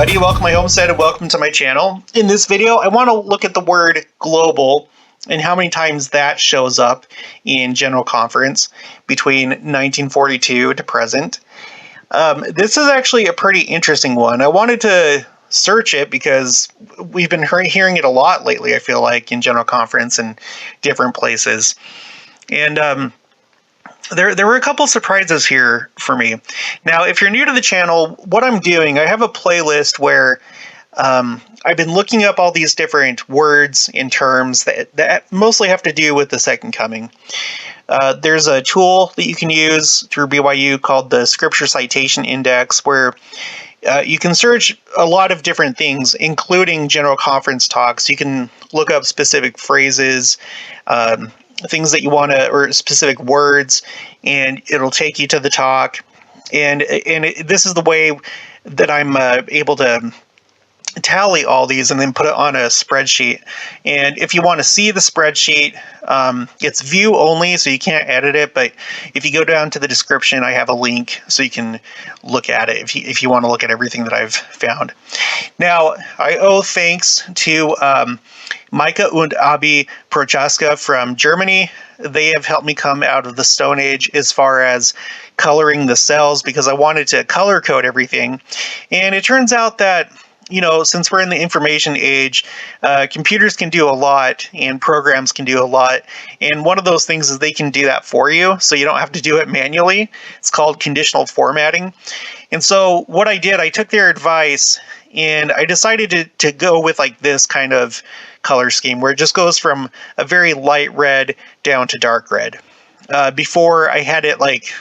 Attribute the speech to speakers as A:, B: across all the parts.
A: everybody, welcome to my homestead and welcome to my channel. In this video, I want to look at the word global and how many times that shows up in General Conference between 1942 to present. This is actually a pretty interesting one. I wanted to search it because we've been hearing it a lot lately, I feel like, in General Conference and different places. And there were a couple surprises here for me. Now, if you're new to the channel, what I'm doing, I have a playlist where I've been looking up all these different words and terms that mostly have to do with the Second Coming. There's a tool that you can use through BYU called the Scripture Citation Index, where you can search a lot of different things, including General Conference talks. You can look up specific phrases, things that you want to, or specific words, and it'll take you to the talk. And this is the way that I'm able to tally all these and then put it on a spreadsheet. And if you want to see the spreadsheet, it's view only, so you can't edit it. But if you go down to the description, I have a link so you can look at it if you want to look at everything that I've found. Now, I owe thanks to Micah und Abi Prochaska from Germany. They have helped me come out of the Stone Age as far as coloring the cells, because I wanted to color code everything. And it turns out that, you know, since we're in the information age, computers can do a lot and programs can do a lot. And one of those things is they can do that for you, so you don't have to do it manually. It's called conditional formatting. And so what I did, I took their advice and I decided to go with like this kind of color scheme where it just goes from a very light red down to dark red. Before I had it like,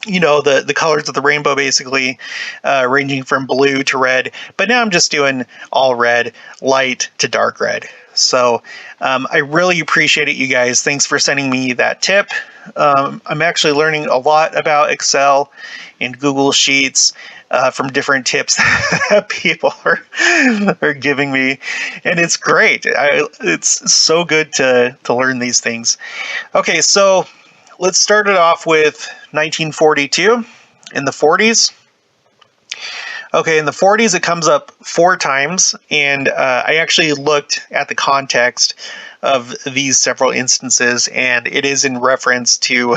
A: you know, the colors of the rainbow, basically, ranging from blue to red. But now I'm just doing all red, light to dark red. So I really appreciate it, you guys. Thanks for sending me that tip. I'm actually learning a lot about Excel and Google Sheets from different tips that people are giving me. And it's great. It's so good to learn these things. Okay, so let's start it off with 1942 in the 40s. Okay, in the 40s, it comes up 4 times, and I actually looked at the context of these several instances, and it is in reference to,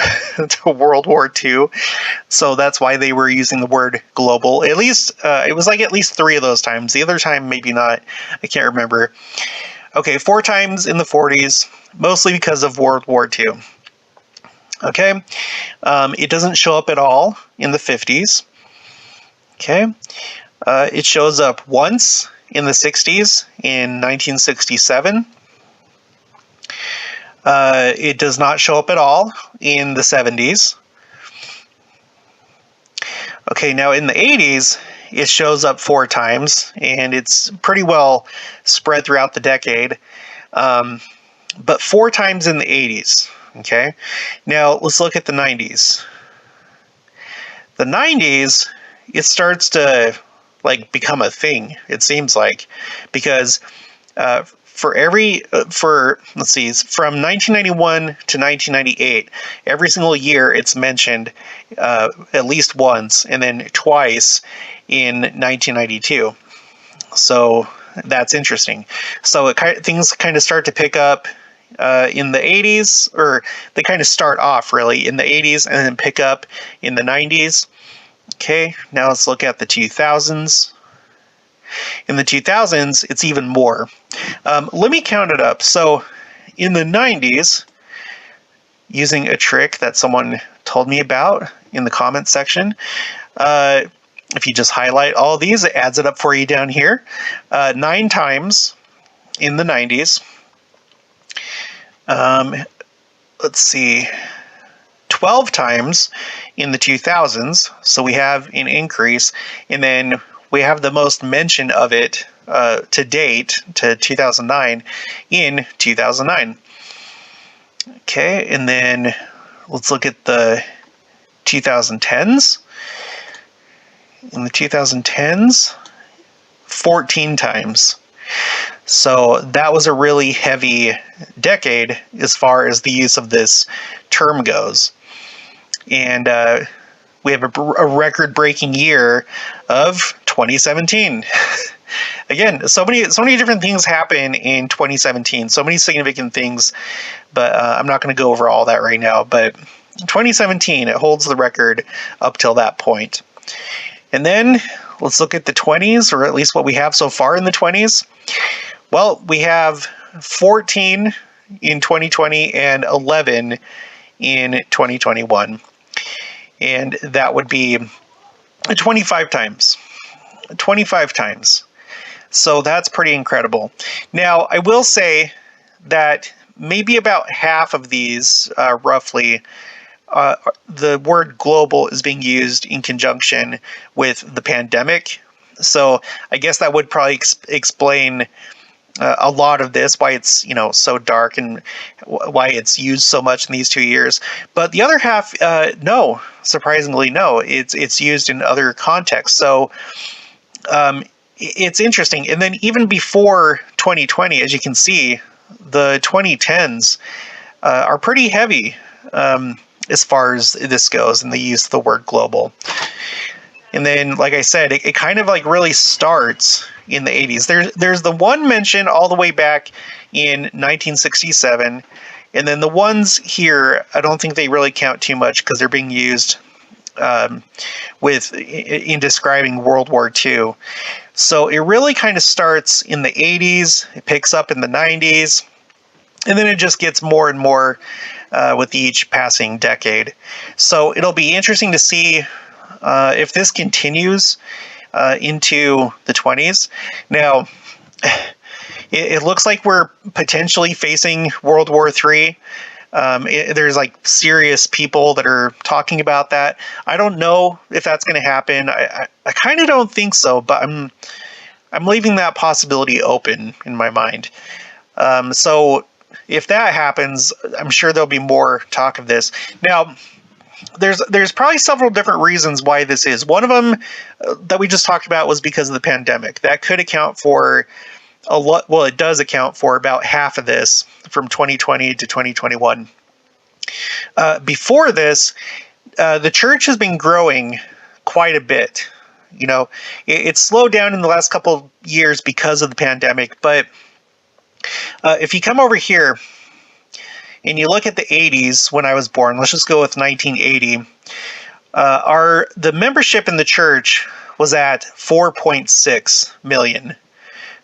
A: to World War II, so that's why they were using the word global. At least, it was like at least 3 of those times. The other time, maybe not. I can't remember. Okay, 4 times in the 40s, mostly because of World War II. Okay, it doesn't show up at all in the 50s. Okay, it shows up once in the 60s in 1967. It does not show up at all in the 70s. Okay, now in the 80s, it shows up 4 times, and it's pretty well spread throughout the decade, but 4 times in the 80s. Okay, now let's look at the 90s. The 90s, it starts to like become a thing, it seems like, because let's see, from 1991 to 1998, every single year it's mentioned at least once, and then twice in 1992. So that's interesting. So things kind of start to pick up in the 80s, or they kind of start off really in the 80s and then pick up in the 90s. Okay, now let's look at the 2000s. In the 2000s, it's even more. Let me count it up. So in the 90s, using a trick that someone told me about in the comments section, if you just highlight all these, it adds it up for you down here. 9 times in the 90s. Let's see, 12 times in the 2000s, so we have an increase, and then we have the most mention of it to date, to 2009, in 2009. Okay, and then let's look at the 2010s. In the 2010s, 14 times. So that was a really heavy decade as far as the use of this term goes. And we have a record-breaking year of 2017. Again, so many different things happen in 2017. So many significant things, but I'm not going to go over all that right now. But 2017, it holds the record up till that point. And then let's look at the 20s, or at least what we have so far in the 20s. Well, we have 14 in 2020 and 11 in 2021. And that would be 25 times. 25 times. So that's pretty incredible. Now, I will say that maybe about half of these, roughly, the word global is being used in conjunction with the pandemic. So I guess that would probably explain a lot of this, why it's, so dark and why it's used so much in these 2 years. But the other half, no, surprisingly, no, it's used in other contexts. So it's interesting. And then even before 2020, as you can see, the 2010s are pretty heavy as far as this goes, and the use of the word global. And then, like I said, it kind of like really starts in the 80s. There's the one mention all the way back in 1967, and then the ones here, I don't think they really count too much because they're being used in describing World War II. So it really kind of starts in the 80s, it picks up in the 90s, and then it just gets more and more with each passing decade. So it'll be interesting to see if this continues into the 20s. Now, it looks like we're potentially facing World War III. There's like serious people that are talking about that. I don't know if that's going to happen. I kind of don't think so, but I'm leaving that possibility open in my mind. So if that happens, I'm sure there'll be more talk of this. Now, there's probably several different reasons why this is. One of them that we just talked about was because of the pandemic. That could account for a lot. Well, it does account for about half of this from 2020 to 2021. Before this, the church has been growing quite a bit. It slowed down in the last couple of years because of the pandemic. But if you come over here and you look at the 80s when I was born, let's just go with 1980. The membership in the church was at 4.6 million.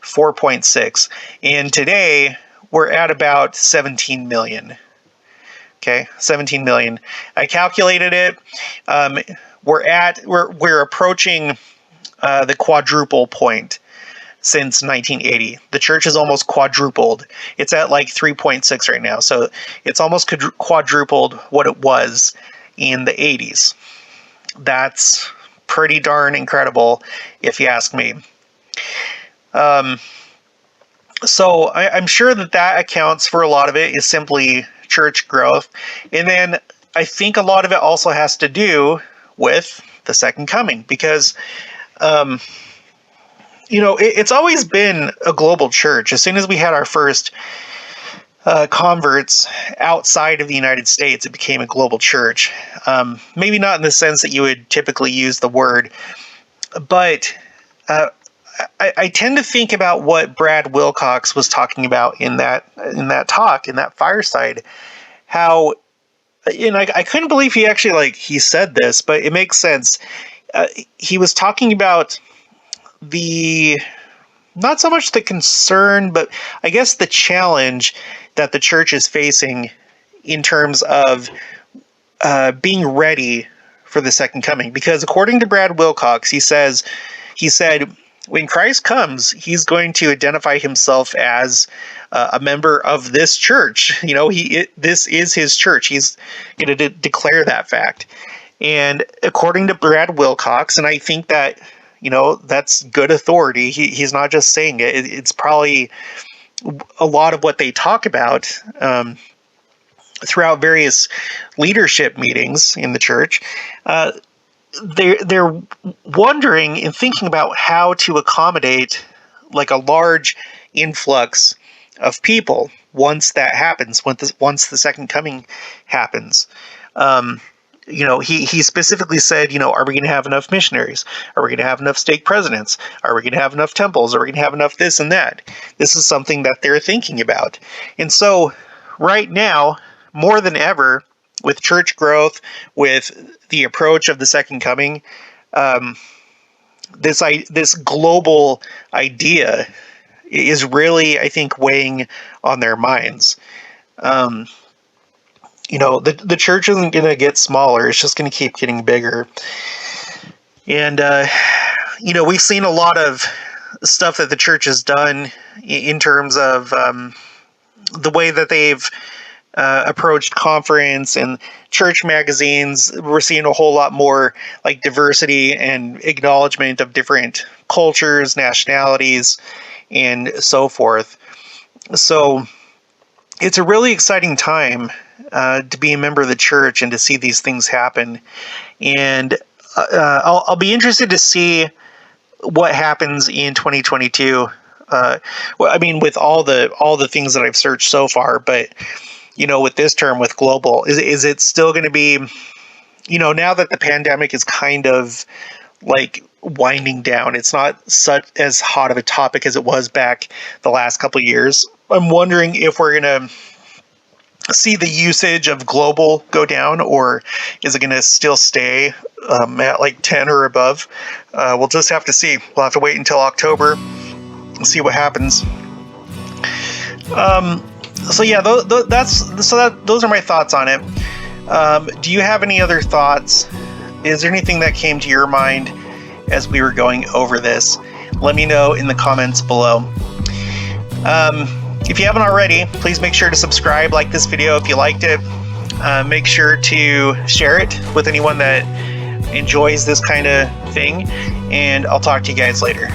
A: 4.6. And today we're at about 17 million. Okay, 17 million. I calculated it. We're approaching the quadruple point since 1980. The church has almost quadrupled. It's at like 3.6 right now. So it's almost quadrupled what it was in the 80s. That's pretty darn incredible, if you ask me. So I'm sure that accounts for a lot of it is simply church growth. And then I think a lot of it also has to do with the second coming, because it's always been a global church. As soon as we had our first converts outside of the United States, it became a global church. Maybe not in the sense that you would typically use the word, but I tend to think about what Brad Wilcox was talking about in that fireside. How, I couldn't believe he actually he said this, but it makes sense. He was talking about not so much the concern, but I guess the challenge that the church is facing in terms of being ready for the second coming. Because according to Brad Wilcox, he said, when Christ comes, he's going to identify himself as a member of this church. This is his church. He's going to declare that fact. And according to Brad Wilcox, and I think that, that's good authority. He's not just saying it. It's probably a lot of what they talk about throughout various leadership meetings in the church. They're wondering and thinking about how to accommodate a large influx of people once that happens, once the second coming happens. he specifically said, are we going to have enough missionaries? Are we going to have enough stake presidents? Are we going to have enough temples? Are we going to have enough this and that? This is something that they're thinking about. And so right now, more than ever, with church growth, with the approach of the second coming, this global idea is really, I think, weighing on their minds. The church isn't going to get smaller. It's just going to keep getting bigger. And, we've seen a lot of stuff that the church has done in terms of the way that they've approached conference and church magazines. We're seeing a whole lot more like diversity and acknowledgement of different cultures, nationalities, and so forth. So it's a really exciting time to be a member of the church and to see these things happen. And I'll be interested to see what happens in 2022. With all the things that I've searched so far, but with this term, with global, is it still going to be, now that the pandemic is kind of like winding down, it's not such as hot of a topic as it was back the last couple of years. I'm wondering if we're going to see the usage of global go down, or is it going to still stay at like 10 or above? We'll just have to see. We'll have to wait until October and see what happens. So yeah, those are my thoughts on it. Do you have any other thoughts? Is there anything that came to your mind as we were going over this? Let me know in the comments below. If you haven't already, please make sure to subscribe, like this video if you liked it. Make sure to share it with anyone that enjoys this kind of thing, and I'll talk to you guys later.